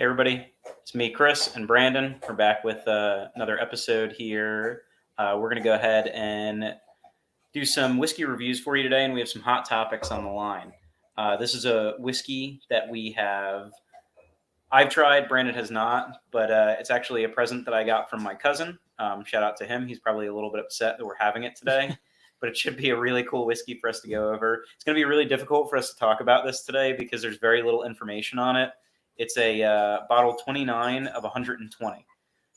Hey everybody, it's me, Chris, and Brandon. We're back with another episode here. We're going to go ahead and do some whiskey reviews for you today, and we have some hot topics on the line. This is a whiskey that I've tried, Brandon has not, but it's actually a present that I got from my cousin. Shout out to him. He's probably a little bit upset that we're having it today, but it should be a really cool whiskey for us to go over. It's going to be really difficult for us to talk about this today because there's very little information on it. It's a bottle 29 of 120.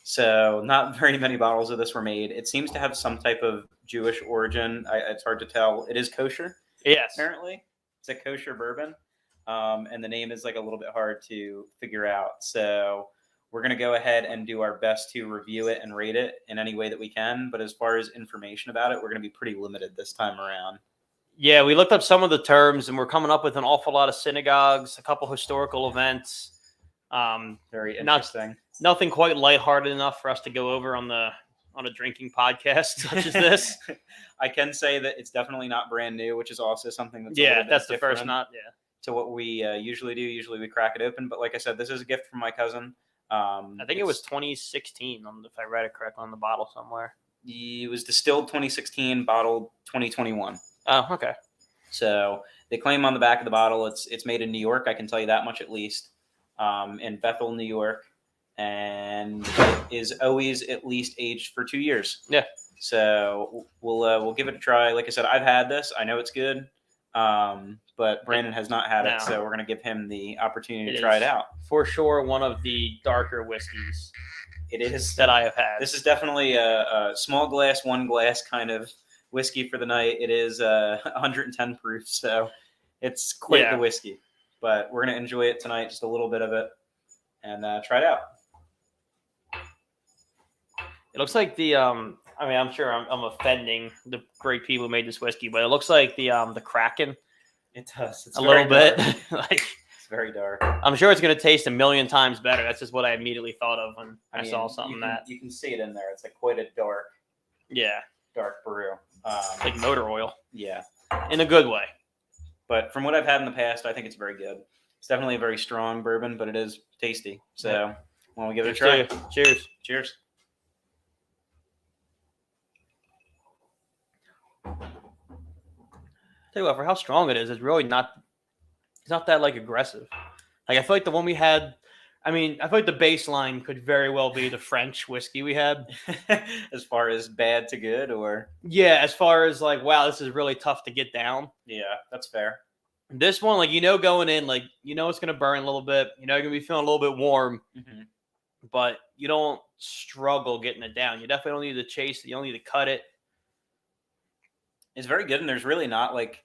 So not very many bottles of this were made. It seems to have some type of Jewish origin. It's hard to tell. It is kosher. Yes. Apparently. It's a kosher bourbon. And the name is like a little bit hard to figure out. So we're going to go ahead and do our best to review it and rate it in any way that we can. But as far as information about it, we're going to be pretty limited this time around. Yeah, we looked up some of the terms, and we're coming up with an awful lot of synagogues, a couple historical events. Very interesting. Nothing quite lighthearted enough for us to go over on a drinking podcast such as this. I can say that it's definitely not brand new, which is also something that's that's the first to what we usually do. Usually we crack it open, but like I said, this is a gift from my cousin. I think it was 2016, if I read it correctly on the bottle somewhere. It was distilled 2016, bottled 2021. Oh, okay. So they claim on the back of the bottle it's made in New York. I can tell you that much at least. In Bethel, New York, and it is always at least aged for 2 years. Yeah. So we'll give it a try. Like I said, I've had this. I know it's good, but Brandon has not had it, so we're gonna give him the opportunity to try it out. For sure, one of the darker whiskeys. It is that I have had. This is definitely a small glass, one glass kind of whiskey for the night. It is 110 proof, so it's quite the whiskey. But we're going to enjoy it tonight, just a little bit of it, and try it out. It looks like I'm sure I'm offending the great people who made this whiskey, but it looks like the Kraken. It does. It's a little bit. It's very dark. I'm sure it's going to taste a million times better. That's just what I immediately thought of when I saw something you can see it in there. It's like quite a dark brew. Like motor oil. Yeah. In a good way. But from what I've had in the past, I think it's very good. It's definitely a very strong bourbon, but it is tasty. So why don't we give it a try? Cheers. Cheers. Tell you what, for how strong it is, it's really not. It's not that like aggressive. Like I feel like the one we had. I feel like the baseline could very well be the French whiskey we had. As far as bad to good, or as far as like, wow, this is really tough to get down. Yeah, that's fair. This one, like, going in, like, it's going to burn a little bit. You're going to be feeling a little bit warm, but you don't struggle getting it down. You definitely don't need to chase it. You don't need to cut it. It's very good, and there's really not like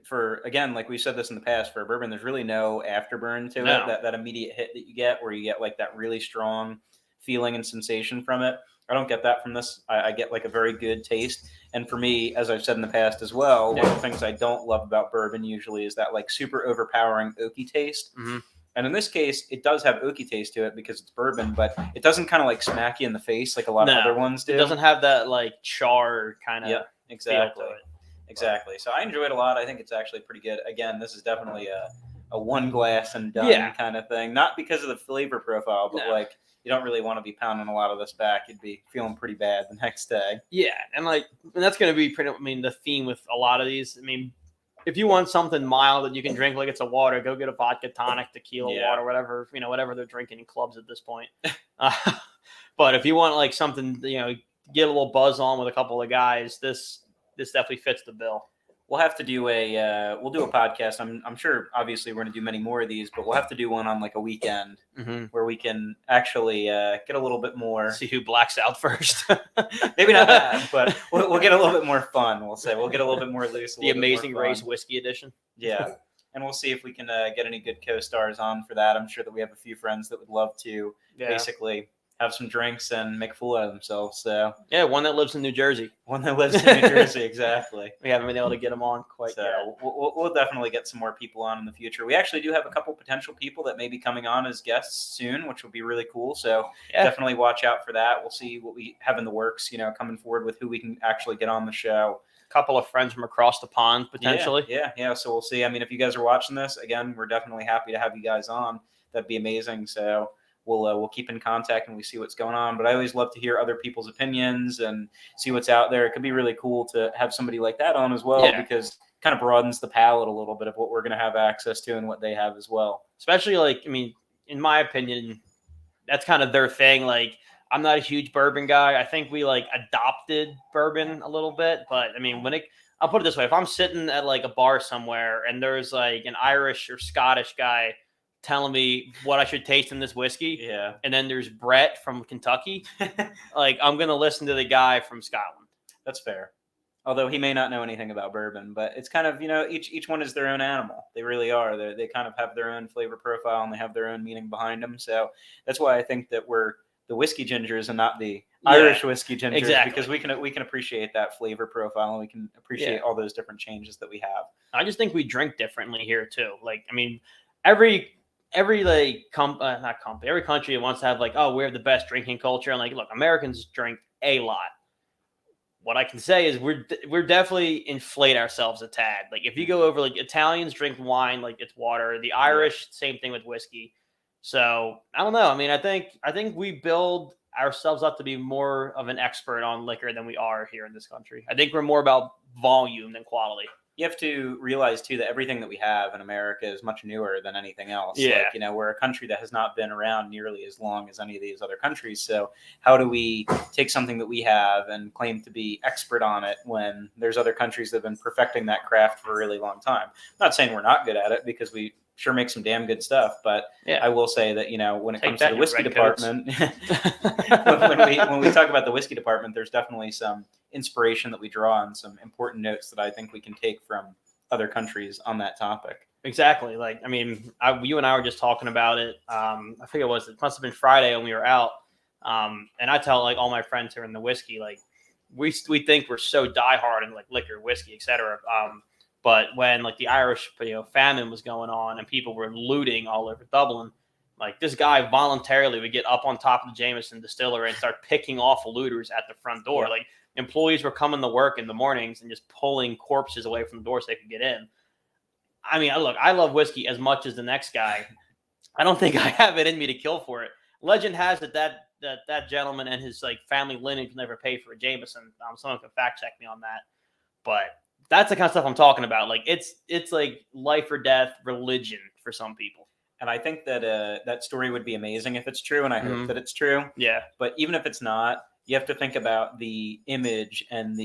like we said this in the past, for a bourbon, there's really no afterburn to it. That immediate hit that you get, where you get like that really strong feeling and sensation from it. I don't get that from this. I get like a very good taste. And for me, as I've said in the past as well, one of the things I don't love about bourbon usually is that like super overpowering oaky taste. Mm-hmm. And in this case, it does have oaky taste to it because it's bourbon, but it doesn't kind of like smack you in the face like a lot of other ones do. It doesn't have that like char kind of exactly. feel to it. Exactly. So I enjoy it a lot. I think it's actually pretty good. Again, this is definitely a one glass and done kind of thing. Not because of the flavor profile, but like you don't really want to be pounding a lot of this back. You'd be feeling pretty bad the next day. Yeah, and that's going to be the theme with a lot of these. If you want something mild that you can drink like it's a water, go get a vodka tonic, tequila water, whatever, whatever they're drinking in clubs at this point. But if you want like something, get a little buzz on with a couple of guys, this definitely fits the bill. We'll have to do we'll do a podcast. I'm sure obviously we're going to do many more of these, but we'll have to do one on like a weekend where we can actually get a little bit more. See who blacks out first. Maybe not that, but we'll get a little bit more fun. We'll get a little bit more loose. The Amazing Race Whiskey Edition. Yeah. And we'll see if we can get any good co-stars on for that. I'm sure that we have a few friends that would love to basically have some drinks and make a fool out of themselves. So one that lives in New Jersey. Exactly. We haven't been able to get them on quite yet. We'll definitely get some more people on in the future. We actually do have a couple potential people that may be coming on as guests soon, which will be really cool. So definitely watch out for that. We'll see what we have in the works, coming forward with who we can actually get on the show. A couple of friends from across the pond, potentially. Yeah. So we'll see. If you guys are watching this, again, we're definitely happy to have you guys on. That'd be amazing. So we'll keep in contact and we see what's going on. But I always love to hear other people's opinions and see what's out there. It could be really cool to have somebody like that on as well, because it kind of broadens the palette a little bit of what we're going to have access to and what they have as well. Especially like, I mean, in my opinion, that's kind of their thing. Like, I'm not a huge bourbon guy. I think we like adopted bourbon a little bit, but I mean, I'll put it this way: if I'm sitting at like a bar somewhere and there's like an Irish or Scottish guy telling me what I should taste in this whiskey, and then there's Brett from Kentucky, like I'm gonna listen to the guy from Scotland. That's fair. Although he may not know anything about bourbon, but it's kind of, each one is their own animal. They really are. They kind of have their own flavor profile and they have their own meaning behind them. So that's why I think that we're the whiskey gingers and not the Irish whiskey gingers, exactly. Because we can appreciate that flavor profile and we can appreciate all those different changes that we have. I just think we drink differently here too. Like, I mean, every like every country wants to have like, oh, we have the best drinking culture, and like, look, Americans drink a lot. What I can say is we're definitely inflate ourselves a tad. Like if you go over, like Italians drink wine like it's water. The Irish, same thing with whiskey. So I don't know. I mean, I think we build ourselves up to be more of an expert on liquor than we are here in this country. I think we're more about volume than quality. You have to realize too that everything that we have in America is much newer than anything else. Yeah. Like, we're a country that has not been around nearly as long as any of these other countries. So how do we take something that we have and claim to be expert on it when there's other countries that have been perfecting that craft for a really long time? I'm not saying we're not good at it, because we sure make some damn good stuff, but I will say that, when it comes to the whiskey department, when we talk about the whiskey department, there's definitely some inspiration that we draw on, some important notes that I think we can take from other countries on that topic. Exactly. Like, I mean, you and I were just talking about it. I think it must have been Friday when we were out. And I tell like all my friends who are in the whiskey, like we think we're so diehard in like liquor, whiskey, etc. But when like the Irish, famine was going on and people were looting all over Dublin, like this guy voluntarily would get up on top of the Jameson distillery and start picking off looters at the front door. Yeah. Like employees were coming to work in the mornings and just pulling corpses away from the door so they could get in. I mean, look, I love whiskey as much as the next guy. I don't think I have it in me to kill for it. Legend has it that gentleman and his like family lineage never paid for a Jameson. Someone can fact check me on that, but that's the kind of stuff I'm talking about. Like it's like life or death religion for some people. And I think that that story would be amazing if it's true, and I hope that it's true. Yeah. But even if it's not, you have to think about the image and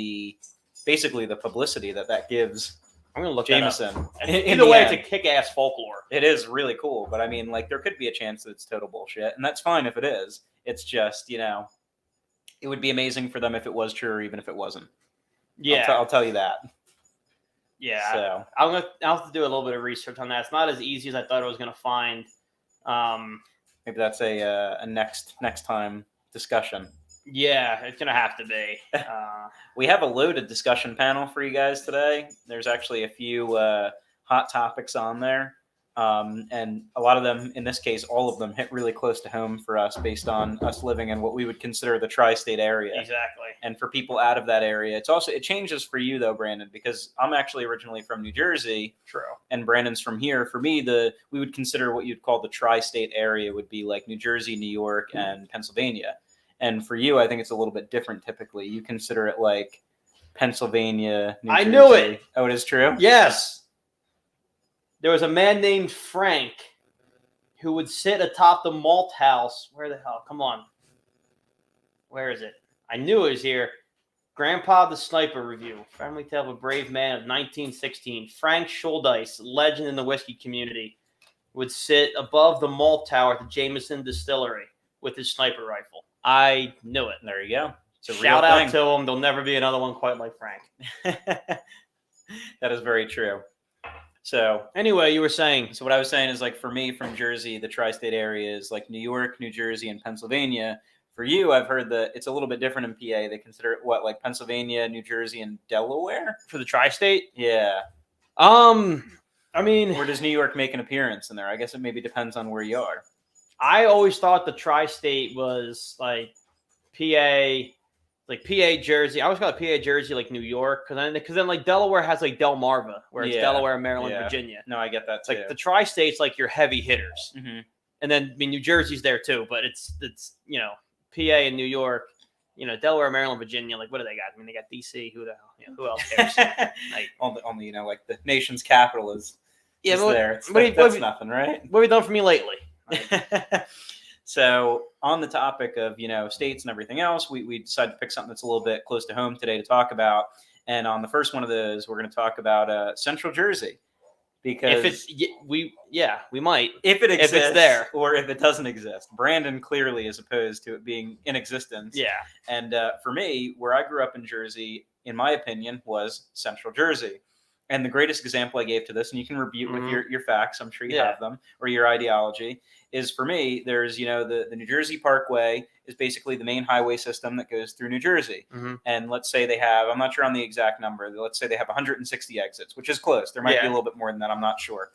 basically the publicity that gives. I'm gonna look Jameson. That up. Either way, it's a kick-ass folklore. It is really cool, but I mean, like, there could be a chance that it's total bullshit, and that's fine if it is. It's just, it would be amazing for them if it was true, or even if it wasn't. Yeah, I'll tell you that. Yeah, so I'll have to do a little bit of research on that. It's not as easy as I thought I was gonna find. Maybe that's a next time discussion. Yeah, it's gonna have to be. We have a loaded discussion panel for you guys today. There's actually a few hot topics on there, and a lot of them, in this case, all of them, hit really close to home for us based on us living in what we would consider the tri-state area. Exactly. And for people out of that area, it changes for you though, Brandon, because I'm actually originally from New Jersey. True. And Brandon's from here. For me, we would consider what you'd call the tri-state area would be like New Jersey, New York, and Pennsylvania. And for you, I think it's a little bit different. Typically, you consider it like Pennsylvania, New Jersey. I knew it. Oh, it is true? Yes. There was a man named Frank who would sit atop the malt house. Where the hell? Come on. Where is it? I knew it was here. Grandpa the Sniper Review. Family Tale of a Brave Man of 1916. Frank Schuldeis, legend in the whiskey community, would sit above the malt tower at the Jameson Distillery with his sniper rifle. I knew it. There you go. Shout out to him. There'll never be another one quite like Frank. That is very true. So anyway, you were saying. So what I was saying is, like, for me from Jersey, the tri-state area is like New York, New Jersey, and Pennsylvania. For you, I've heard that it's a little bit different in PA. They consider it like Pennsylvania, New Jersey, and Delaware For the tri-state? Yeah. I mean, Or does New York make an appearance in there? I guess it maybe depends on where you are. I always thought the tri-state was like PA, Jersey. I always call it PA, Jersey, like New York, because then like Delaware has like Delmarva, where it's Delaware, Maryland, Virginia. No, I get that It's too. like the tri-state's like your heavy hitters. Mm-hmm. And then, I mean, New Jersey's there too, but it's PA and New York, Delaware, Maryland, Virginia. Like, what do they got? I mean, they got DC. Who the hell? Who else cares? Like, only like the nation's capital is there. That's nothing, right? What have you done for me lately? So on the topic of states and everything else, we decided to pick something that's a little bit close to home today to talk about. And on the first one of those, we're going to talk about Central Jersey, because we might, if it exists, if it's there, or if it doesn't exist. Brandon clearly is opposed to it being in existence. Yeah. And for me, where I grew up in Jersey, in my opinion, was Central Jersey. And the greatest example I gave to this, and you can rebut with your facts, I'm sure you have them, or your ideology, is for me, there's, the New Jersey Parkway is basically the main highway system that goes through New Jersey. And let's say they have, I'm not sure on the exact number, let's say they have 160 exits, which is close. There might be a little bit more than that, I'm not sure.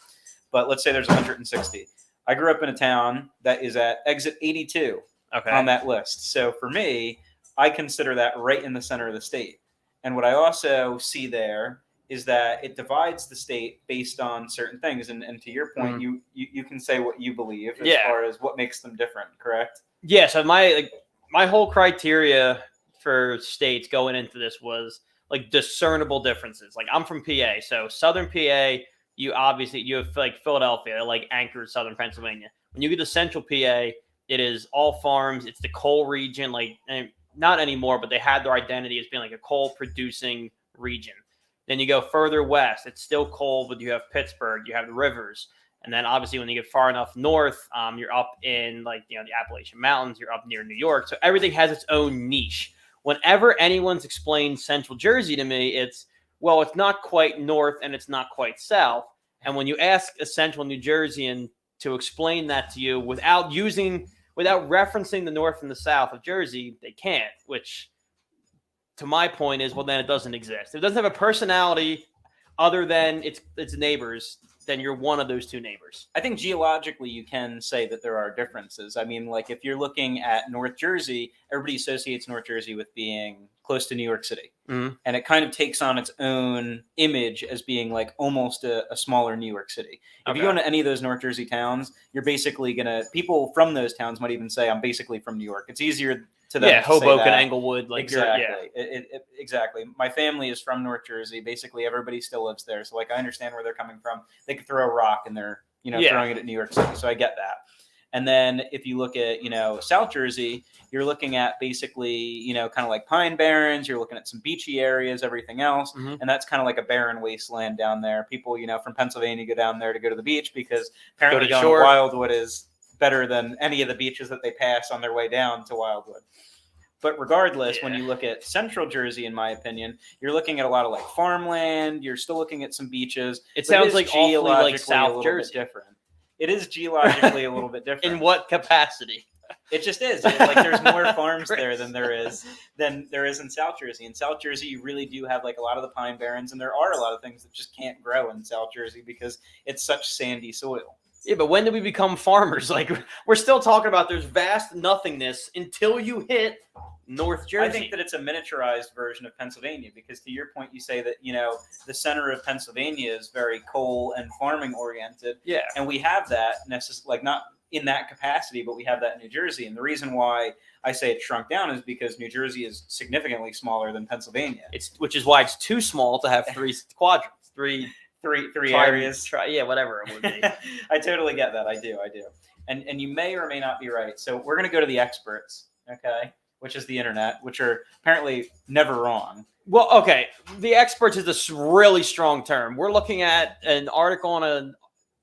But let's say there's 160. I grew up in a town that is at exit 82 on that list. So for me, I consider that right in the center of the state. And what I also see there is that it divides the state based on certain things. And to your point, you can say what you believe as far as what makes them different, correct? Yeah, so my whole criteria for states going into this was like discernible differences. Like, I'm from PA, so Southern PA, you have like Philadelphia, like anchored Southern Pennsylvania. When you get to Central PA, it is all farms. It's the coal region, and not anymore, but they had their identity as being like a coal producing region. Then you go further west, it's still coal, but you have Pittsburgh, you have the rivers. And then obviously when you get far enough north, you're up in the Appalachian Mountains, you're up near New York. So everything has its own niche. Whenever anyone's explained Central Jersey to me, it's not quite north and it's not quite south. And when you ask a Central New Jerseyan to explain that to you without referencing the north and the south of Jersey, they can't, which to my point is, then it doesn't exist. If it doesn't have a personality other than its neighbors, then you're one of those two neighbors. I think geologically you can say that there are differences. I mean, like if you're looking at North Jersey, everybody associates North Jersey with being close to New York City. And it kind of takes on its own image as being like almost a smaller New York City. If you go into any of those North Jersey towns, you're basically people from those towns might even say, I'm basically from New York. It's easier to them to Hoboken, say that. Englewood, exactly. Exactly. My family is from North Jersey. Basically, everybody still lives there. So, I understand where they're coming from. They could throw a rock and they're, throwing it at New York City. So I get that. And then if you look at, South Jersey, you're looking at basically, kind of like Pine Barrens. You're looking at some beachy areas, everything else. And that's kind of like a barren wasteland down there. People, from Pennsylvania go down there to go to the beach because apparently going to Wildwood is better than any of the beaches that they pass on their way down to Wildwood. But regardless, when you look at Central Jersey, in my opinion, you're looking at a lot of farmland. You're still looking at some beaches. It sounds like geologically like South Jersey. Different. It is geologically a little bit different. In what capacity? It just is. There's more farms there than there is in South Jersey. In South Jersey, you really do have a lot of the Pine Barrens, and there are a lot of things that just can't grow in South Jersey because it's such sandy soil. Yeah, but when did we become farmers? We're still talking about there's vast nothingness until you hit North Jersey. I think that it's a miniaturized version of Pennsylvania because to your point, you say that, the center of Pennsylvania is very coal and farming oriented. Yeah. And we have that not in that capacity, but we have that in New Jersey. And the reason why I say it shrunk down is because New Jersey is significantly smaller than Pennsylvania. Which is why it's too small to have three quadrants, three areas. Whatever it would be. I totally get that. I do. And you may or may not be right. So we're going to go to the experts, okay, which is the internet, which are apparently never wrong. Well, okay. The experts is a really strong term. We're looking at an article on a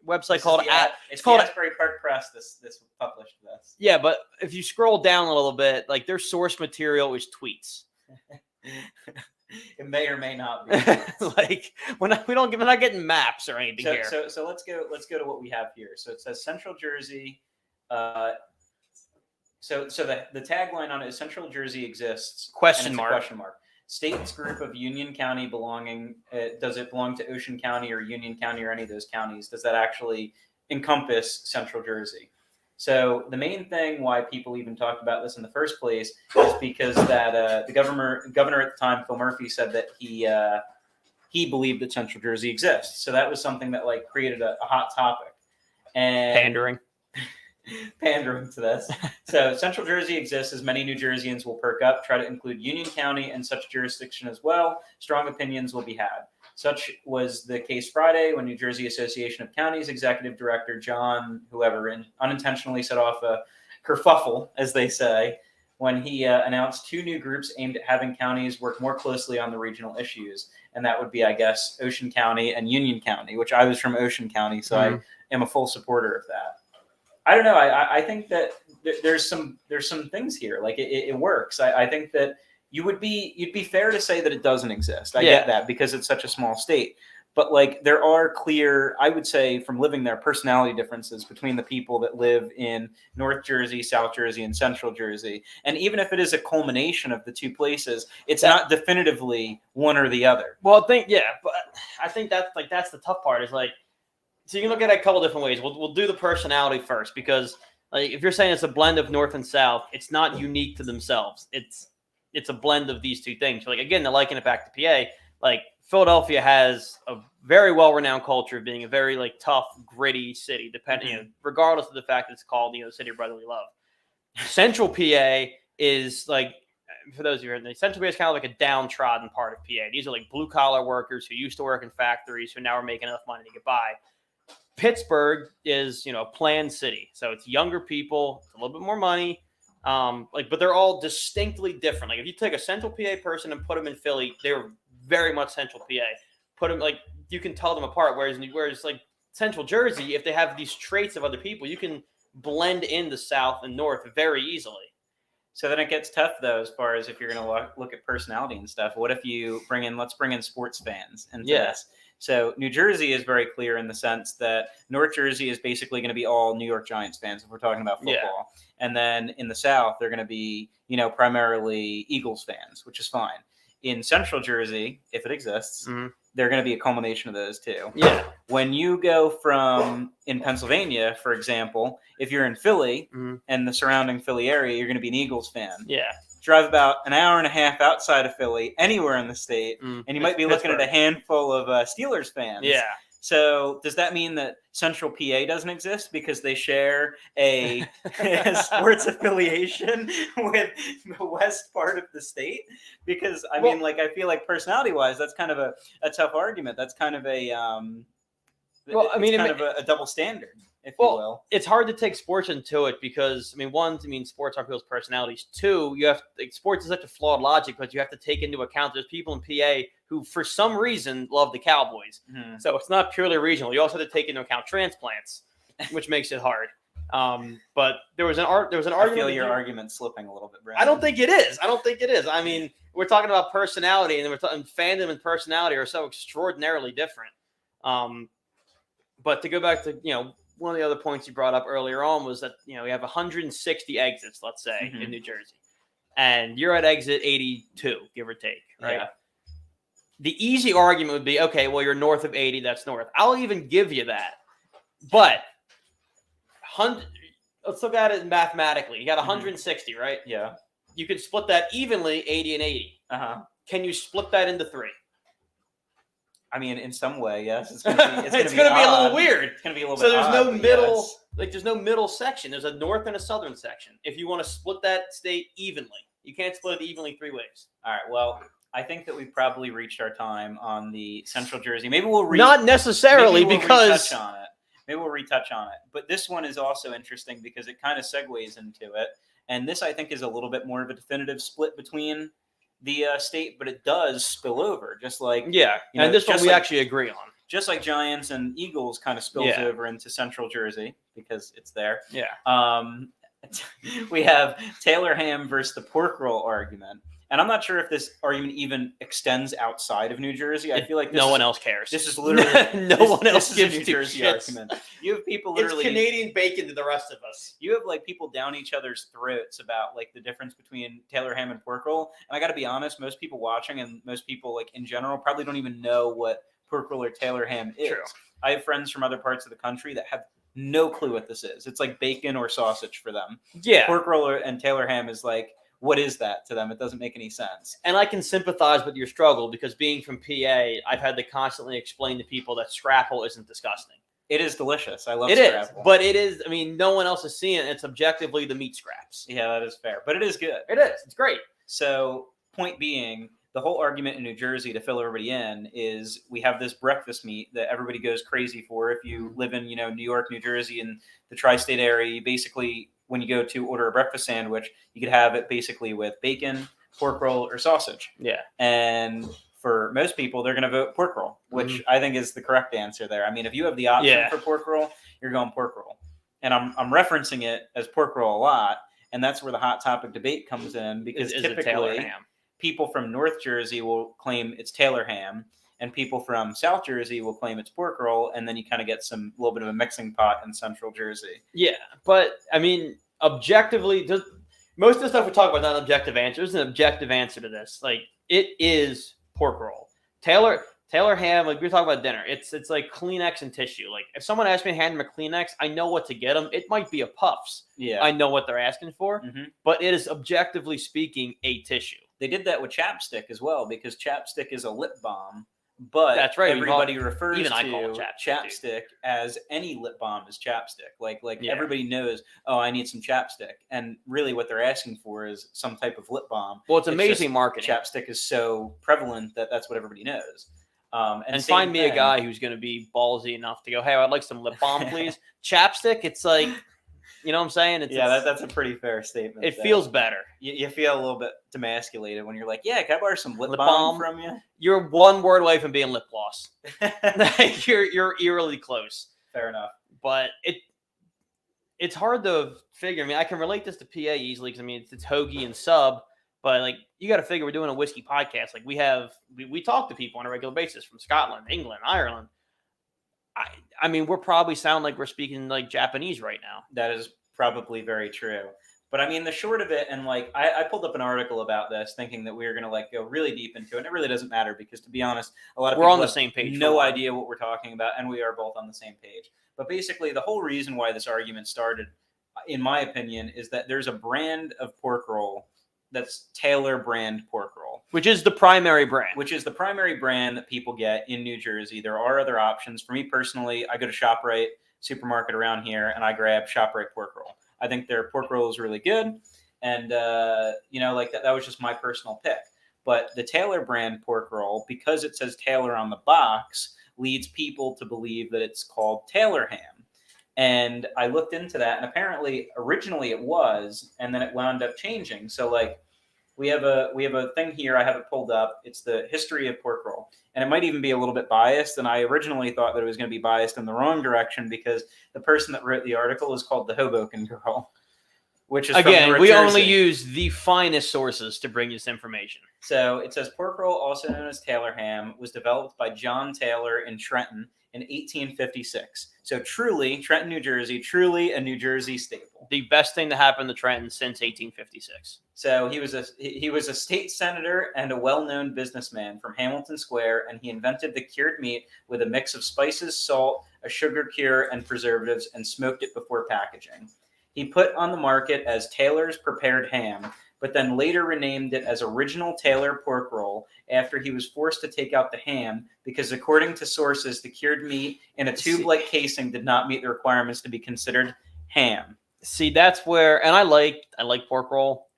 website called Asbury Park Press. This published this. Yeah, but if you scroll down a little bit, their source material is tweets. It may or may not be. we're not getting maps or anything here. So let's go to what we have here. So it says Central Jersey. So the tagline on it is Central Jersey exists? Question mark. State's group of Union County belonging. Does it belong to Ocean County or Union County or any of those counties? Does that actually encompass Central Jersey? So the main thing why people even talked about this in the first place is because that the governor at the time, Phil Murphy, said that he believed that Central Jersey exists. So that was something that created a hot topic. And pandering. pandering to this. So Central Jersey exists as many New Jerseyans will perk up, try to include Union County and such jurisdiction as well. Strong opinions will be had. Such was the case Friday when New Jersey Association of Counties Executive Director John, whoever, unintentionally set off a kerfuffle, as they say, when he announced 2 new groups aimed at having counties work more closely on the regional issues. And that would be, I guess, Ocean County and Union County, which I was from Ocean County, so I am a full supporter of that. I don't know. I think that there's some things here. Like it works. I think that you'd be fair to say that it doesn't exist. I get that because it's such a small state. But like there are clear, I would say, from living there, personality differences between the people that live in North Jersey, South Jersey, and Central Jersey. And even if it is a culmination of the 2 places, it's not definitively one or the other. Well, but I think that's the tough part. Is like, so you can look at it a couple different ways. We'll do the personality first because like if you're saying it's a blend of North and South, it's not unique to themselves. It's a blend of these 2 things. So like again, to liken it back to PA, like Philadelphia has a very well-renowned culture of being a very like tough, gritty city, regardless of the fact that it's called the city of brotherly love. Central PA is like, for those of you who are Central PA is kind of like a downtrodden part of PA. These are like blue-collar workers who used to work in factories who now are making enough money to get by. Pittsburgh is, a planned city. So it's younger people, it's a little bit more money. But they're all distinctly different. Like if you take a Central PA person and put them in Philly, they're very much Central PA. Put them like you can tell them apart. Whereas like Central Jersey, if they have these traits of other people, you can blend in the South and North very easily. So then it gets tough though, as far as if you're going to look at personality and stuff. What if you let's bring in sports fans into this? So New Jersey is very clear in the sense that North Jersey is basically going to be all New York Giants fans if we're talking about football. Yeah. And then in the South, they're going to be, primarily Eagles fans, which is fine. In Central Jersey, if it exists, they're going to be a culmination of those 2. Yeah. When you go from in Pennsylvania, for example, if you're in Philly and the surrounding Philly area, you're going to be an Eagles fan. Yeah. Drive about an hour and a half outside of Philly, anywhere in the state, and you might be looking at a handful of Steelers fans. Yeah. So does that mean that Central PA doesn't exist because they share a sports affiliation with the west part of the state? Because I feel like personality-wise, that's kind of a tough argument. That's kind of a a double standard, if you will. It's hard to take sports into it because sports are people's personalities. 2, sports is such a flawed logic, but you have to take into account there's people in PA who, for some reason, love the Cowboys. Mm-hmm. So it's not purely regional. You also have to take into account transplants, which makes it hard. But there was an argument. I feel your argument's slipping a little bit, Brandon. I don't think it is. I mean, we're talking about personality, and fandom and personality are so extraordinarily different. But to go back to, one of the other points you brought up earlier on was that, we have 160 exits, let's say, in New Jersey. And you're at exit 82, give or take, right? Yeah. The easy argument would be, okay, well, you're north of 80, that's north. I'll even give you that. But let's look at it mathematically. You got 160, right? Yeah. You could split that evenly, 80 and 80. Uh-huh. Can you split that into 3? I mean, in some way, yes. It's going to be a little weird. It's going to be a little bit odd. So there's no middle, there's no middle section. There's a north and a southern section. If you want to split that state evenly, you can't split it evenly 3 ways. All right. Well, I think that we've probably reached our time on the Central Jersey. Maybe we'll not necessarily because retouch on it. Maybe we'll retouch on it. But this one is also interesting because it kind of segues into it. And this, I think, is a little bit more of a definitive split between the state, but it does spill over, just like and this one we actually agree on. Just like Giants and Eagles kind of spills over into Central Jersey because it's there. Yeah. We have Taylor ham versus the pork roll argument. And I'm not sure if this argument even extends outside of New Jersey. I feel like no one else cares. This is literally one else gives a New Jersey argument. You have people literally it's Canadian bacon to the rest of us. You have like people down each other's throats about like the difference between Taylor ham and pork roll. And I got to be honest, most people watching and most people like in general probably don't even know what pork roll or Taylor ham is. True. I have friends from other parts of the country that have no clue what this is. It's like bacon or sausage for them. Yeah. Pork roll and Taylor ham is like, what is that to them? It doesn't make any sense. And I can sympathize with your struggle because being from PA, I've had to constantly explain to people that scrapple isn't disgusting. It is delicious. I love It is, scrapple. but it is. I mean, no one else is seeing it. It's objectively the meat scraps. Yeah, that is fair, but it is good. It is. It's great. So, point being, the whole argument in New Jersey to fill everybody in is we have this breakfast meat that everybody goes crazy for. If you live in, New York, New Jersey, and the tri-state area, you basically, when you go to order a breakfast sandwich, you could have it basically with bacon, pork roll, or sausage. Yeah. And for most people, they're going to vote pork roll, which I think is the correct answer there. I mean, if you have the option for pork roll, you're going pork roll. And I'm referencing it as pork roll a lot, and that's where the hot topic debate comes in, because typically people from North Jersey will claim it's Taylor ham, and people from South Jersey will claim it's pork roll, and then you kind of get a little bit of a mixing pot in Central Jersey. Yeah, but I mean, objectively, most of the stuff we talk about is not an objective answer. There's an objective answer to this. Like, it is pork roll. Taylor ham, like we were talking about dinner, it's like Kleenex and tissue. Like, if someone asks me to hand them a Kleenex, I know what to get them. It might be a Puffs. Yeah, I know what they're asking for, but it is objectively speaking a tissue. They did that with chapstick as well, because chapstick is a lip balm, but that's right. Everybody refers even to I call it chapstick as any lip balm is chapstick. Like everybody knows, oh, I need some chapstick, and really what they're asking for is some type of lip balm. Well, it's amazing marketing. Chapstick is so prevalent that that's what everybody knows. And find me a guy who's going to be ballsy enough to go, hey, I'd like some lip balm, please. Chapstick, it's like, you know what I'm saying? That's a pretty fair statement. It feels better. You feel a little bit demasculated when you're like, yeah, can I borrow some lip balm from you? You're one word away from being lip gloss. You're eerily close. Fair enough. But it's hard to figure. I mean, I can relate this to PA easily because, I mean, it's hoagie and sub. But, like, you got to figure we're doing a whiskey podcast. Like, we talk to people on a regular basis from Scotland, England, Ireland. I mean, we're probably sound like we're speaking like Japanese right now. That is probably very true. But I mean, the short of it, and like, I pulled up an article about this thinking that we were going to like go really deep into it. And it really doesn't matter because, to be honest, a lot of people on the same page. No idea what we're talking about, and we are both on the same page. But basically, the whole reason why this argument started, in my opinion, is that there's a brand of pork roll that's Taylor brand pork roll. Which is the primary brand. Which is the primary brand that people get in New Jersey. There are other options. For me personally, I go to ShopRite supermarket around here, and I grab ShopRite pork roll. I think their pork roll is really good. And, like that was just my personal pick. But the Taylor brand pork roll, because it says Taylor on the box, leads people to believe that it's called Taylor ham. And I looked into that, and apparently originally it was, and then it wound up changing. So like we have a thing here. I have it pulled up. It's the history of pork roll, and it might even be a little bit biased. And I originally thought that it was going to be biased in the wrong direction because the person that wrote the article is called the Hoboken Girl, which is again, we only use the finest sources to bring this information. So it says pork roll, also known as Taylor ham, was developed by John Taylor in Trenton in 1856. So truly, Trenton, New Jersey, truly a New Jersey staple. The best thing to happen to Trenton since 1856. So he was a state senator and a well-known businessman from Hamilton Square, and he invented the cured meat with a mix of spices, salt, a sugar cure, and preservatives, and smoked it before packaging. He put on the market as Taylor's Prepared Ham, but then later renamed it as Original Taylor Pork Roll after he was forced to take out the ham because, according to sources, the cured meat in a tube-like casing did not meet the requirements to be considered ham. See, that's where, and I like pork roll.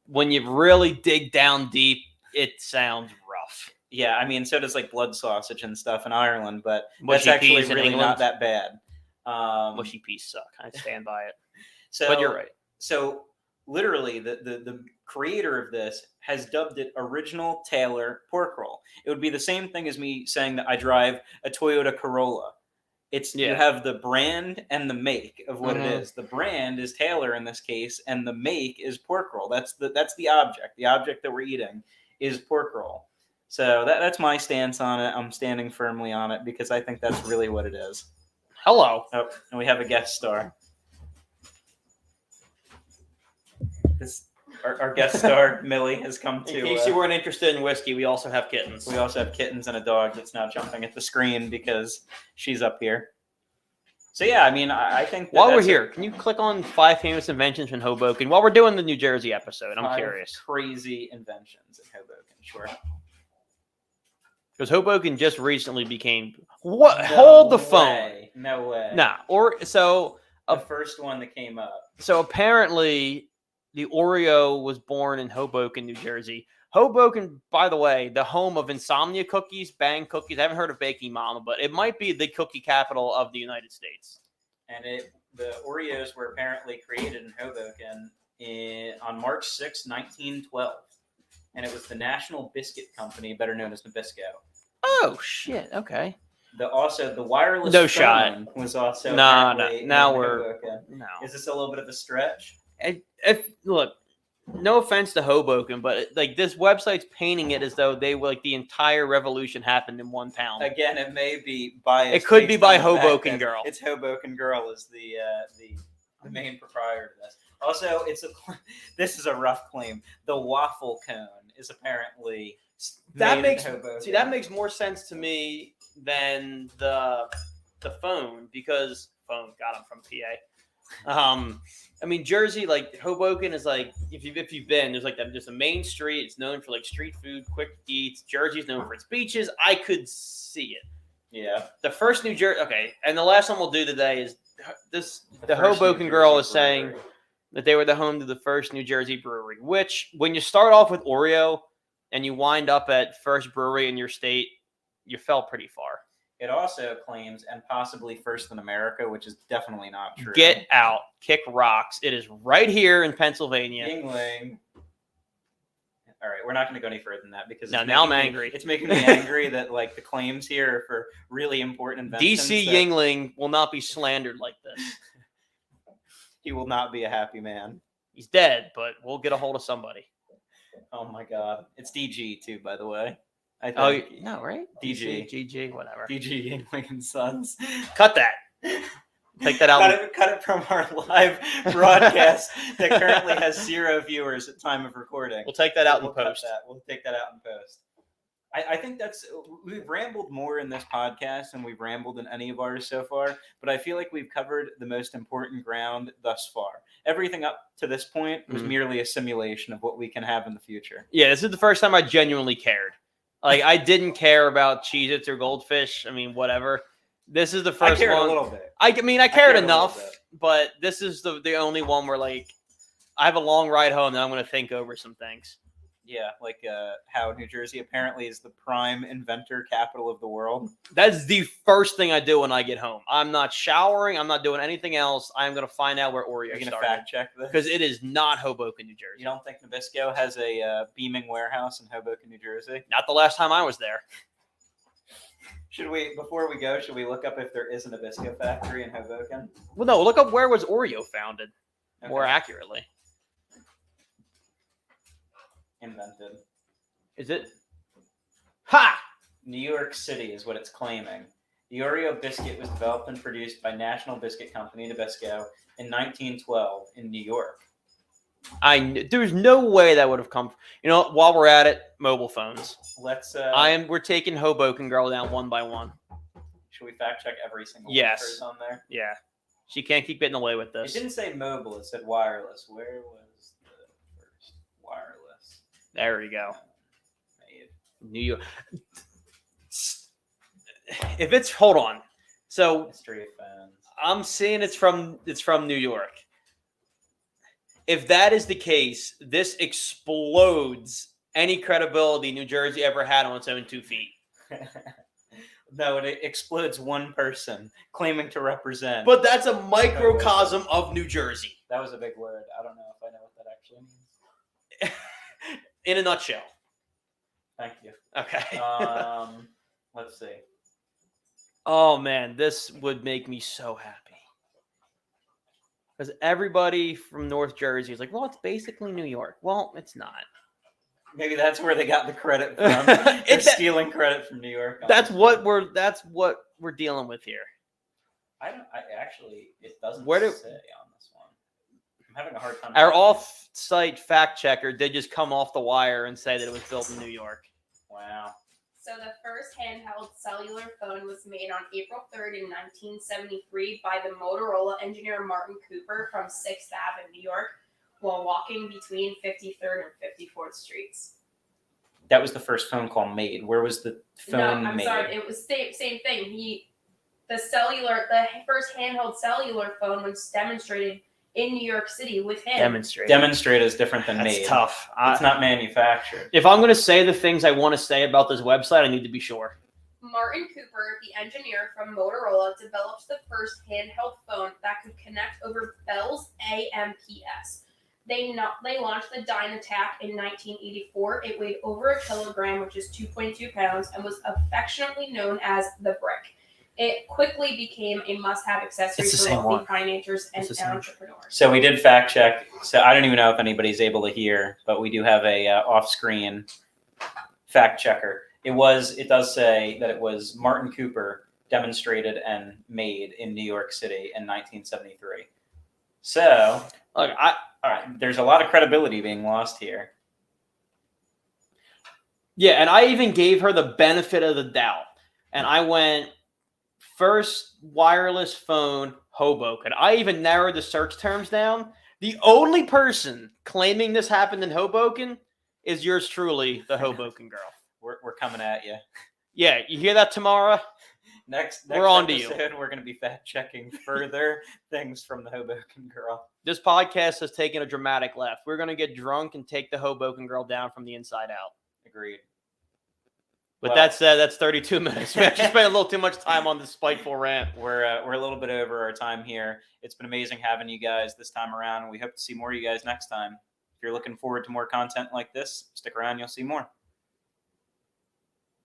When you really dig down deep, it sounds rough. Yeah, I mean, so does like blood sausage and stuff in Ireland, but that's actually really not that bad. Mushy peas suck. I stand by it. So, but you're right. So literally, the creator of this has dubbed it Original Taylor Pork Roll. It would be the same thing as me saying that I drive a Toyota Corolla. You have the brand and the make of what it is. The brand is Taylor in this case, and the make is pork roll. That's the object. The object that we're eating is pork roll. So that's my stance on it. I'm standing firmly on it because I think that's really what it is. Hello. Oh, and we have a guest star. Our guest star, Millie, has come to... In case you weren't interested in whiskey, we also have kittens. We also have kittens and a dog that's now jumping at the screen because she's up here. So, yeah, I mean, I think... While we're here, can you click on 5 famous inventions in Hoboken? While we're doing the New Jersey episode, I'm curious. Crazy inventions in Hoboken, sure. Because Hoboken just recently became what? Hold the phone. No way. Nah. Or so the first one that came up. So apparently, the Oreo was born in Hoboken, New Jersey. Hoboken, by the way, the home of insomnia cookies, Bang cookies. I haven't heard of Baking Mama, but it might be the cookie capital of the United States. And the Oreos were apparently created in Hoboken on March 6, 1912. And it was the National Biscuit Company, better known as Nabisco. Oh, shit. Okay. The wireless phone was also now we're Hoboken. No. Is this a little bit of a stretch? Look, no offense to Hoboken, but like this website's painting it as though the entire revolution happened in one town. Again, it may be biased. It could be by Hoboken Girl. It's Hoboken Girl is the main proprietor of this. Also, this is a rough claim. The waffle cone is apparently that makes more sense to me than the phone, because phone got them from PA. I mean, Jersey, like Hoboken is like, if you've been, there's like just a main street. It's known for like street food, quick eats. Jersey's known for its beaches. I could see it. Yeah. The first New Jersey, okay, and the last one we'll do today is this. The Hoboken Girl is saying that they were the home to the first New Jersey brewery, which when you start off with Oreo and you wind up at first brewery in your state, you fell pretty far. It also claims, and possibly first in America, which is definitely not true. Get out. Kick rocks. It is right here in Pennsylvania. Yingling. All right, we're not going to go any further than that because now I'm angry. It's making me angry that like the claims here are for really important inventions. DC Yingling will not be slandered like this. He will not be a happy man. He's dead, but we'll get a hold of somebody. Oh my God, it's DG too, by the way. I think. Oh no, right? DG, GG, whatever. DG Yingling and Sons. Cut that. Take that out. Cut it from our live broadcast that currently has 0 viewers at time of recording. We'll take that out in post. We'll take that out in post. I think we've rambled more in this podcast than we've rambled in any of ours so far, but I feel like we've covered the most important ground thus far. Everything up to this point was merely a simulation of what we can have in the future. Yeah, this is the first time I genuinely cared. Like, I didn't care about Cheez-Its or Goldfish. I mean, whatever. This is the first one. I cared a little bit. I cared enough, but this is the only one where, like, I have a long ride home and I'm going to think over some things. Yeah, like how New Jersey apparently is the prime inventor capital of the world. That's the first thing I do when I get home. I'm not showering. I'm not doing anything else. I'm going to find out where Oreo started. You're going to fact check this? Because it is not Hoboken, New Jersey. You don't think Nabisco has a beaming warehouse in Hoboken, New Jersey? Not the last time I was there. Before we go, should we look up if there is a Nabisco factory in Hoboken? Well, no, look up where was Oreo founded, more accurately. Invented. Is it? Ha! New York City is what it's claiming. The Oreo biscuit was developed and produced by National Biscuit Company, Nabisco, in 1912 in New York. There's no way that would have come. You know, while we're at it, mobile phones. We're taking Hoboken Girl down one by one. Should we fact check every single one on there? Yeah. She can't keep getting away with this. It didn't say mobile. It said wireless. Where was the first wireless? There we go. New York. If it's hold on, so history of phones. I'm seeing it's from New York. If that is the case, this explodes any credibility New Jersey ever had on its own 2 feet. No, it explodes one person claiming to represent. But that's a microcosm of New Jersey. That was a big word. I don't know if I know what that actually means. In a nutshell. Thank you. Okay. Let's see. Oh, man, this would make me so happy. Because everybody from North Jersey is like, well, it's basically New York. Well, it's not. Maybe that's where they got the credit from. They're stealing credit from New York. That's what we're dealing with here. It doesn't say on this one. I'm having a hard time. Our off-site fact checker did just come off the wire and say that it was built in New York. Wow. So the first handheld cellular phone was made on April 3rd in 1973 by the Motorola engineer Martin Cooper from 6th Ave in New York while walking between 53rd and 54th Streets. That was the first phone call made. Where was the phone No, I'm made? sorry. It was same thing. The first handheld cellular phone was demonstrated in New York City with him. Demonstrate is different than That's made. tough. It's not manufactured. If I'm going to say the things I want to say about this website, I need to be sure. Martin Cooper, the engineer from Motorola, developed the first handheld phone that could connect over Bell's AMPS. They launched the Dynatac in 1984. It weighed over a kilogram, which is 2.2 pounds, and was affectionately known as the Brick. It quickly became a must-have accessory for wealthy pioneers and entrepreneurs. So we did fact check. So I don't even know if anybody's able to hear, but we do have a off-screen fact checker. It does say that it was Martin Cooper demonstrated and made in New York City in 1973. So, Look, all right, there's a lot of credibility being lost here. Yeah, and I even gave her the benefit of the doubt. And I went first wireless phone, Hoboken. I even narrowed the search terms down. The only person claiming this happened in Hoboken is yours truly, the Hoboken girl. We're coming at you. Yeah, you hear that, Tamara? Next we're on to you. We're going to be fact checking further things from the Hoboken girl. This podcast has taken a dramatic left. We're going to get drunk and take the Hoboken girl down from the inside out. Agreed. But that said, that's 32 minutes. We actually spent a little too much time on this spiteful rant. We're a little bit over our time here. It's been amazing having you guys this time around, and we hope to see more of you guys next time. If you're looking forward to more content like this, stick around. You'll see more.